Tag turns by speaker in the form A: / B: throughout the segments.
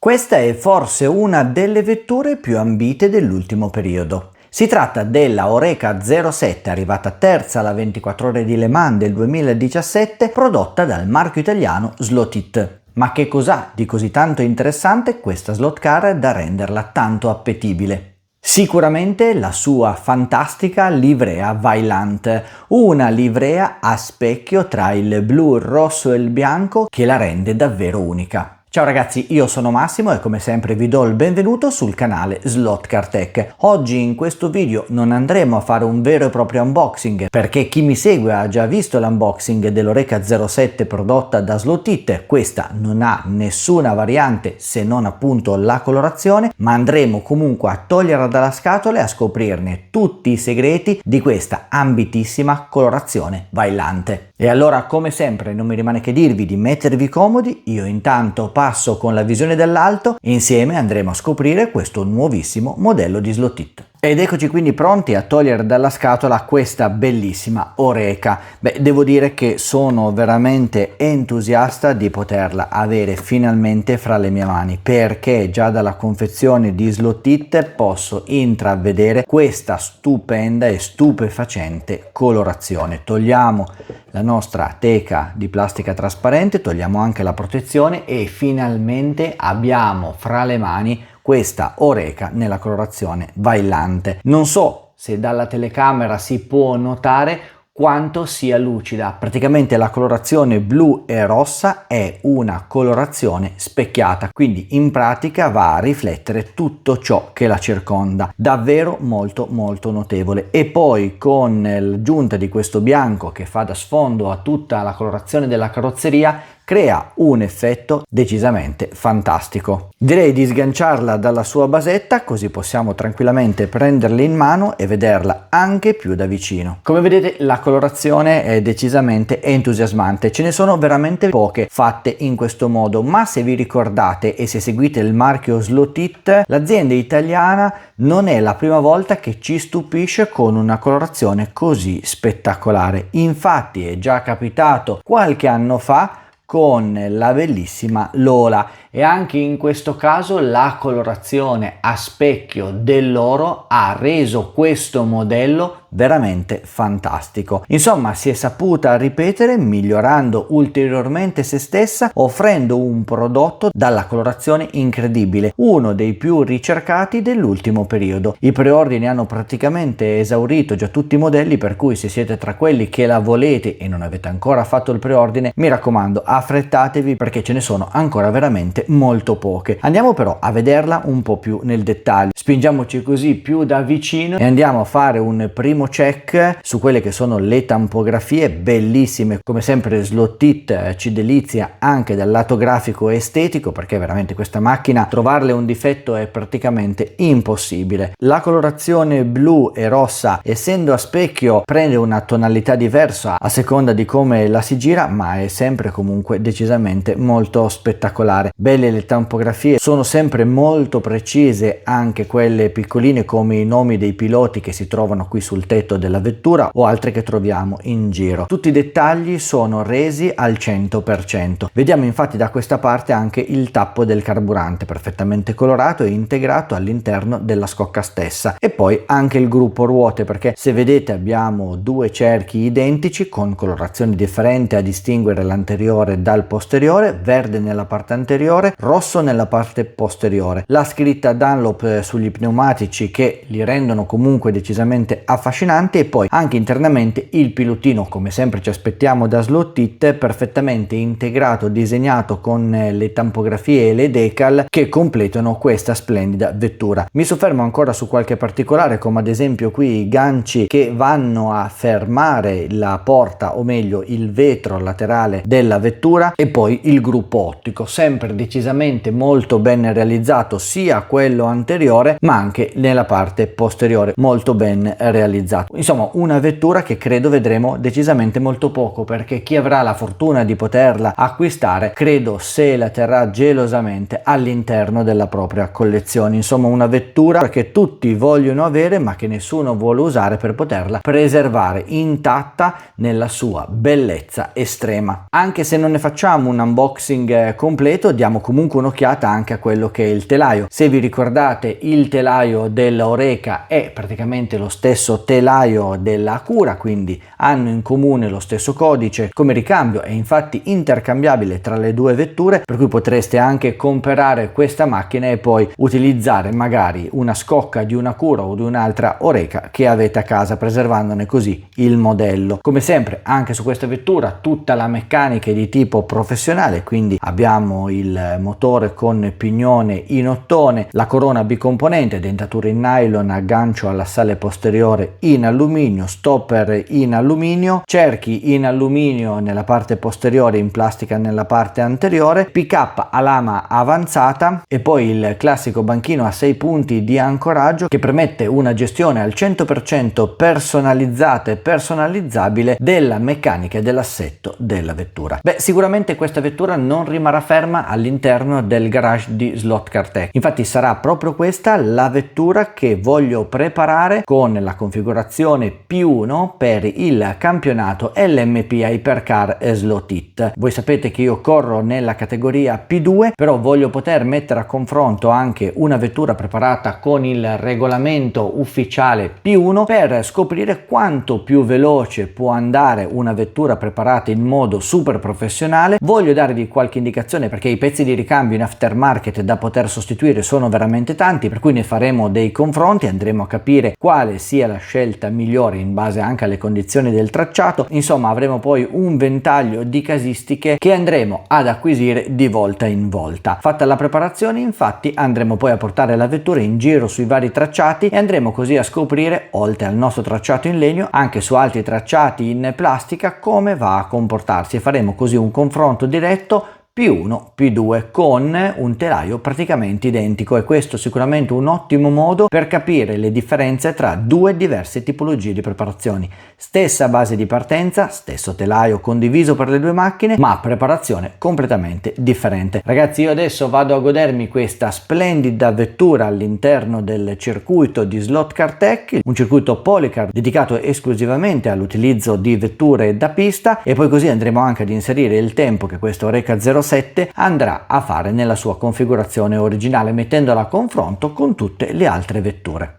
A: Questa è forse una delle vetture più ambite dell'ultimo periodo. Si tratta della Oreca 07, arrivata terza alla 24 ore di Le Mans del 2017, prodotta dal marchio italiano Slot-It. Ma che cos'ha di così tanto interessante questa slot car da renderla tanto appetibile? Sicuramente la sua fantastica livrea Vaillant, una livrea a specchio tra il blu, il rosso e il bianco che la rende davvero unica. Ciao ragazzi, io sono Massimo e come sempre vi do il benvenuto sul canale Slot Car Tech. Oggi in questo video non andremo a fare un vero e proprio unboxing, perché chi mi segue ha già visto l'unboxing dell'Oreca 07 prodotta da Slot-It. Questa non ha nessuna variante se non appunto la colorazione, ma andremo comunque a toglierla dalla scatola e a scoprirne tutti i segreti di questa ambitissima colorazione Vaillant. E allora, come sempre, non mi rimane che dirvi di mettervi comodi. Io intanto passo con la visione dall'alto e insieme andremo a scoprire questo nuovissimo modello di Slot-It. Ed eccoci quindi pronti a togliere dalla scatola questa bellissima Oreca. Devo dire che sono veramente entusiasta di poterla avere finalmente fra le mie mani, perché già dalla confezione di Slot-It posso intravedere questa stupenda e stupefacente colorazione. Togliamo la nostra teca di plastica trasparente, togliamo anche la protezione e finalmente abbiamo fra le mani questa Oreca nella colorazione Vaillant. Non so se dalla telecamera si può notare quanto sia lucida. Praticamente la colorazione blu e rossa è una colorazione specchiata, quindi in pratica va a riflettere tutto ciò che la circonda. Davvero molto notevole. E poi con l'aggiunta di questo bianco che fa da sfondo a tutta la colorazione della carrozzeria, crea un effetto decisamente fantastico. Direi di sganciarla dalla sua basetta, così possiamo tranquillamente prenderla in mano e vederla anche più da vicino. Come vedete, la colorazione è decisamente entusiasmante, ce ne sono veramente poche fatte in questo modo, ma se vi ricordate e se seguite il marchio Slot-It, l'azienda italiana non è la prima volta che ci stupisce con una colorazione così spettacolare. Infatti è già capitato qualche anno fa con la bellissima Lola, e anche in questo caso la colorazione a specchio dell'oro ha reso questo modello veramente fantastico. Insomma, si è saputa ripetere migliorando ulteriormente se stessa, offrendo un prodotto dalla colorazione incredibile, uno dei più ricercati dell'ultimo periodo. I preordini hanno praticamente esaurito già tutti i modelli, per cui se siete tra quelli che la volete e non avete ancora fatto il preordine, mi raccomando, affrettatevi perché ce ne sono ancora veramente molto poche. Andiamo però a vederla un po' più nel dettaglio, spingiamoci così più da vicino e andiamo a fare un primo check su quelle che sono le tampografie bellissime. Come sempre Slot-It ci delizia anche dal lato grafico e estetico, perché veramente questa macchina trovarle un difetto è praticamente impossibile. La colorazione blu e rossa, essendo a specchio, prende una tonalità diversa a seconda di come la si gira, ma è sempre comunque decisamente molto spettacolare. Belle le tampografie, sono sempre molto precise anche quelle piccoline come i nomi dei piloti che si trovano qui sul tetto della vettura o altre che troviamo in giro. Tutti i dettagli sono resi al 100%. Vediamo infatti da questa parte anche il tappo del carburante perfettamente colorato e integrato all'interno della scocca stessa, e poi anche il gruppo ruote, perché se vedete abbiamo due cerchi identici con colorazioni differenti a distinguere l'anteriore dal posteriore, verde nella parte anteriore, rosso nella parte posteriore. La scritta Dunlop sugli pneumatici che li rendono comunque decisamente affascinanti, e poi anche internamente il pilotino, come sempre ci aspettiamo da Slot-It, perfettamente integrato, disegnato con le tampografie e le decal che completano questa splendida vettura. Mi soffermo ancora su qualche particolare, come ad esempio qui i ganci che vanno a fermare la porta, o meglio il vetro laterale della vettura, e poi il gruppo ottico, sempre decisamente molto ben realizzato, sia quello anteriore anteriore ma anche nella parte posteriore, molto ben realizzato. Insomma, una vettura che credo vedremo decisamente molto poco, perché chi avrà la fortuna di poterla acquistare credo se la terrà gelosamente all'interno della propria collezione. Insomma, una vettura che tutti vogliono avere ma che nessuno vuole usare per poterla preservare intatta nella sua bellezza estrema. Anche se non ne facciamo un unboxing completo, diamo comunque un'occhiata anche a quello che è il telaio. Se vi ricordate, il telaio della Oreca è praticamente lo stesso telaio della Acura, quindi hanno in comune lo stesso codice. Come ricambio è infatti intercambiabile tra le due vetture, per cui potreste anche comprare questa macchina e poi utilizzare magari una scocca di una Acura o di un'altra Oreca che avete a casa, preservandone così il modello. Come sempre anche su questa vettura tutta la meccanica è di tipo professionale, quindi abbiamo il motore con pignone in ottone, la corona bicomponente, dentatura in nylon, aggancio all'assale posteriore in alluminio, stopper in alluminio, cerchi in alluminio nella parte posteriore, in plastica nella parte anteriore, pick-up a lama avanzata e poi il classico banchino a 6 punti di ancoraggio che permette una gestione al 100% personalizzata e personalizzabile della meccanica e dell'assetto della vettura. Sicuramente questa vettura non rimarrà ferma all'interno del garage di Slot Car Tech. Infatti sarà proprio questa la vettura che voglio preparare con la configurazione P1 per il campionato LMP Hypercar Slot It. Voi sapete che io corro nella categoria P2, però voglio poter mettere a confronto anche una vettura preparata con il regolamento ufficiale P1 per scoprire quanto più veloce può andare una vettura preparata in modo super professionale. Voglio darvi qualche indicazione perché i pezzi di ricambio in aftermarket da poter sostituire sono veramente tanti, per cui ne faremo dei confronti, andremo a capire quale sia la scelta migliore in base anche alle condizioni del tracciato. Insomma, avremo poi un ventaglio di casistiche che andremo ad acquisire di volta in volta. Fatta la preparazione, infatti, andremo poi a portare la vettura in giro sui vari tracciati e andremo così a scoprire, oltre al nostro tracciato in legno, anche su altri tracciati in plastica come va a comportarsi, e faremo così un confronto diretto P1, P2 con un telaio praticamente identico, e questo è sicuramente un ottimo modo per capire le differenze tra due diverse tipologie di preparazioni. Stessa base di partenza, stesso telaio condiviso per le due macchine, ma preparazione completamente differente. Ragazzi, io adesso vado a godermi questa splendida vettura all'interno del circuito di Slot Car Tech, un circuito Polycar dedicato esclusivamente all'utilizzo di vetture da pista, e poi così andremo anche ad inserire il tempo che questa Oreca 07 andrà a fare nella sua configurazione originale, mettendola a confronto con tutte le altre vetture.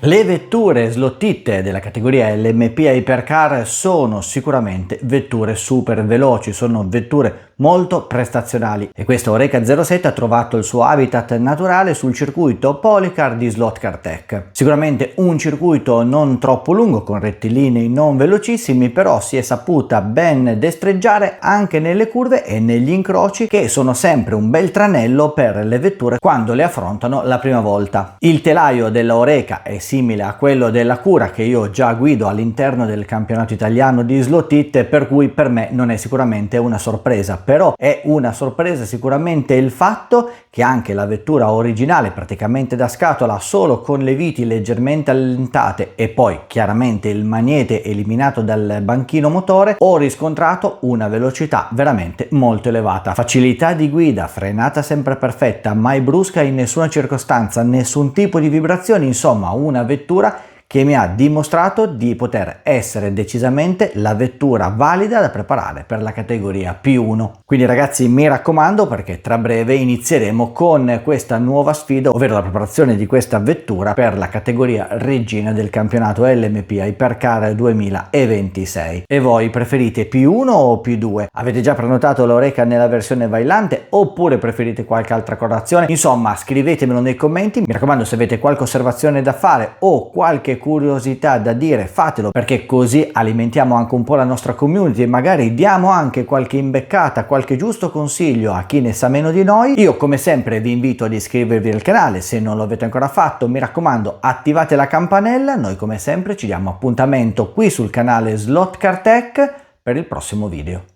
A: Le vetture slottite della categoria LMP Hypercar sono sicuramente vetture super veloci, sono vetture molto prestazionali, e questa Oreca 07 ha trovato il suo habitat naturale sul circuito Polycar di Slot Car Tech. Sicuramente un circuito non troppo lungo, con rettilinei non velocissimi, però si è saputa ben destreggiare anche nelle curve e negli incroci, che sono sempre un bel tranello per le vetture quando le affrontano la prima volta. Il telaio della Oreca è simile a quello della Acura, che io già guido all'interno del campionato italiano di Slot It, per cui per me non è sicuramente una sorpresa. Però è una sorpresa sicuramente il fatto che anche la vettura originale, praticamente da scatola, solo con le viti leggermente allentate e poi chiaramente il magnete eliminato dal banchino motore, ho riscontrato una velocità veramente molto elevata, facilità di guida, frenata sempre perfetta, mai brusca in nessuna circostanza, nessun tipo di vibrazioni, insomma una vettura che mi ha dimostrato di poter essere decisamente la vettura valida da preparare per la categoria P1. Quindi ragazzi, mi raccomando, perché tra breve inizieremo con questa nuova sfida, ovvero la preparazione di questa vettura per la categoria regina del campionato LMP Hypercar 2026. E voi preferite P1 o P2? Avete già prenotato l'Oreca nella versione Vaillante oppure preferite qualche altra colorazione? Insomma, scrivetemelo nei commenti. Mi raccomando, se avete qualche osservazione da fare o qualche curiosità da dire, fatelo, perché così alimentiamo anche un po' la nostra community e magari diamo anche qualche imbeccata, qualche giusto consiglio a chi ne sa meno di noi. Io come sempre vi invito ad iscrivervi al canale se non lo avete ancora fatto. Mi raccomando, attivate la campanella. Noi come sempre ci diamo appuntamento qui sul canale Slot Car Tech per il prossimo video.